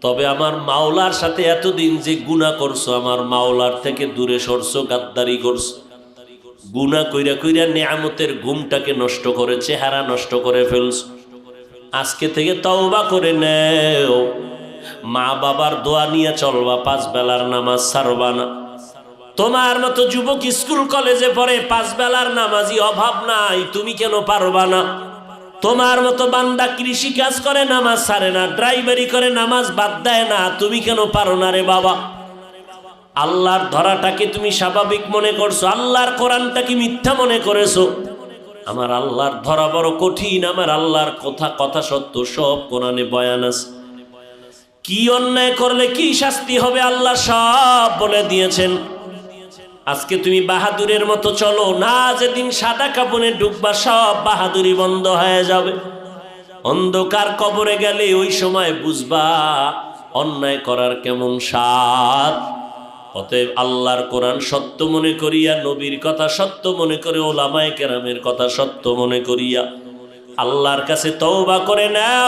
তবে আমার মাওলার সাথে এতদিন যে গুনাহ করছো, আমার মাওলার থেকে দূরে সরছো, গাদ্দারি করছো, গুনাহ কইরা কইরা নিয়ামতের ঘুমটাকে নষ্ট করে, চেহারা নষ্ট করে ফেলছো। আজকে থেকে তওবা করে নেও, মা বাবার দোয়া নিয়ে চলবা, 5 বেলার নামাজ ছাড়বা না। তোমার মতো যুবক স্কুল কলেজে পড়ে, 5 বেলার নামাজি অভাব নাই, তুমি কেন পারবা না? তোমার মতো বান্দা কৃষি কাজ করে, নামাজ ছাড়ে না, ড্রাইভারি করে, নামাজ বাদ দেয় না, তুমি কেন পারো না রে বাবা? আল্লাহর ধরাটাকে তুমি স্বাভাবিক মনে করছো, আল্লাহর কোরআনটাকে মিথ্যা মনে করেছো। আমার আল্লাহর ধরা বড় কঠিন, আমার আল্লাহর কথা সত্য, সব কোরআনে বয়ান আছে। কি অন্যায় করলে কি শাস্তি হবে আল্লাহ সব বলে দিয়েছেন। আজকে তুমি বাহাদুরের মতো চলো না, যেদিন সাদা কাপড়ে ঢুকবা সব বাহাদুরি বন্ধ হয়ে যাবে। অন্ধকার কবরে গেলে ওই সময় বুঝবা অন্যায় করার কেমন স্বাদ। অতএব আল্লাহর কোরআন সত্য মনে করিয়া, নবীর কথা সত্য মনে করে, ওলামায়ে কেরামের কথা সত্য মনে করিয়া আল্লাহর কাছে তওবা করে নাও।